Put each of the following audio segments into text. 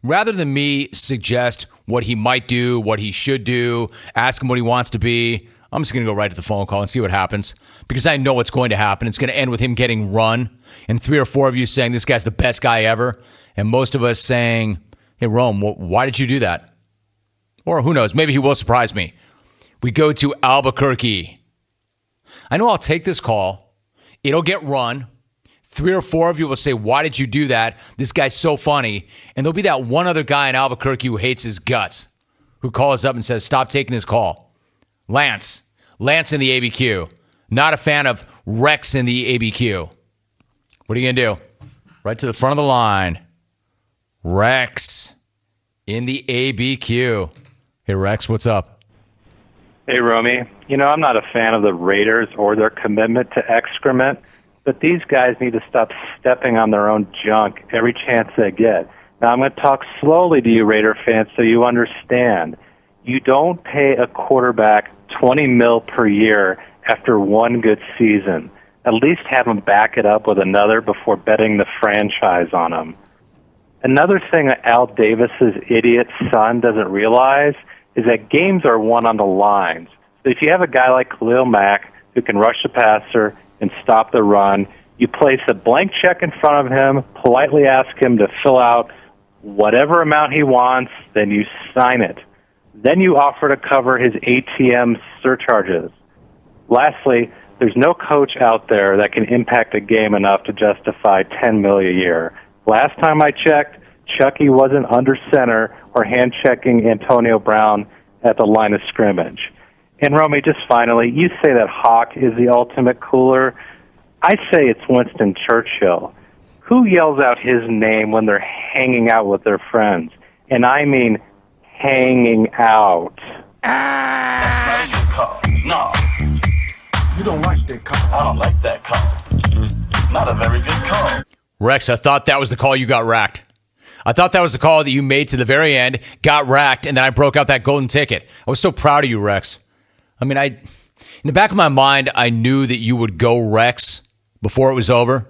rather than me suggest what he might do, what he should do, ask him what he wants to be, I'm just going to go right to the phone call and see what happens, because I know what's going to happen. It's going to end with him getting run and 3 or 4 of you saying this guy's the best guy ever, and most of us saying, hey, Rome, why did you do that? Or who knows, maybe he will surprise me. We go to Albuquerque. I know I'll take this call. It'll get run. 3 or 4 of you will say, why did you do that? This guy's so funny. And there'll be that one other guy in Albuquerque who hates his guts, who calls up and says, stop taking his call. Lance in the ABQ. Not a fan of Rex in the ABQ. What are you going to do? Right to the front of the line. Rex in the ABQ. Hey, Rex, what's up? Hey, Romy. I'm not a fan of the Raiders or their commitment to excrement, but these guys need to stop stepping on their own junk every chance they get. Now, I'm going to talk slowly to you Raider fans so you understand. You don't pay a quarterback $20 million per year after one good season. At least have him back it up with another before betting the franchise on him. Another thing that Al Davis's idiot son doesn't realize is that games are won on the lines. So if you have a guy like Khalil Mack who can rush the passer and stop the run, you place a blank check in front of him, politely ask him to fill out whatever amount he wants, then you sign it. Then you offer to cover his ATM surcharges. Lastly, there's no coach out there that can impact a game enough to justify $10 million a year. Last time I checked, Chucky wasn't under center or hand-checking Antonio Brown at the line of scrimmage. And, Romy, just finally, you say that Hawk is the ultimate cooler. I say it's Winston Churchill. Who yells out his name when they're hanging out with their friends? And I mean hanging out. That's not a good call. No. You don't like that call. I don't like that call. Not a very good call. Rex, I thought that was the call you got racked. I thought that was the call that you made to the very end, got racked, and then I broke out that golden ticket. I was so proud of you, Rex. I mean, in the back of my mind, I knew that you would go Rex before it was over.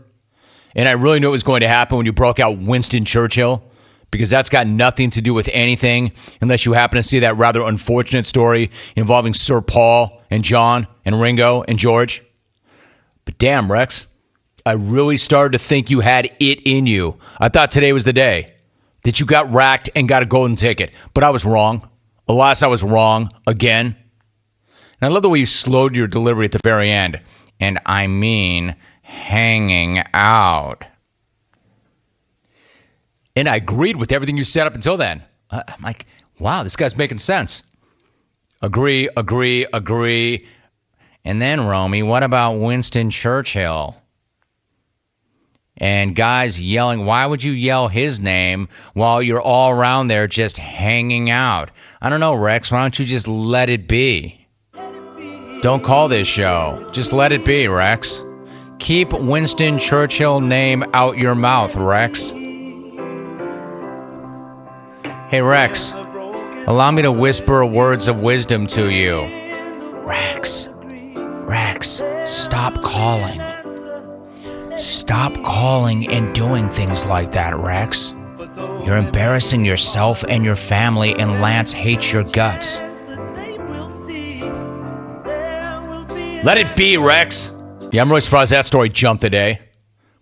And I really knew it was going to happen when you broke out Winston Churchill, because that's got nothing to do with anything unless you happen to see that rather unfortunate story involving Sir Paul and John and Ringo and George. But damn, Rex, I really started to think you had it in you. I thought today was the day that you got racked and got a golden ticket. But I was wrong. Alas, I was wrong again. And I love the way you slowed your delivery at the very end. And I mean hanging out. And I agreed with everything you said up until then. I'm like, wow, this guy's making sense. Agree. And then, Romy, what about Winston Churchill? And guys yelling, why would you yell his name while you're all around there just hanging out? I don't know, Rex. Why don't you just let it be? Don't call this show. Just let it be, Rex. Keep Winston Churchill name out your mouth, Rex. Hey, Rex. Allow me to whisper words of wisdom to you. Rex, stop calling. Stop calling and doing things like that, Rex. You're embarrassing yourself and your family, and Lance hates your guts. Let it be, Rex. Yeah, I'm really surprised that story jumped today.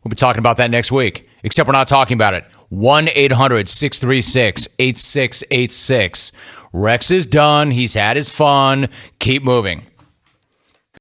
We'll be talking about that next week, except we're not talking about it. 1-800-636-8686. Rex is done. He's had his fun. Keep moving.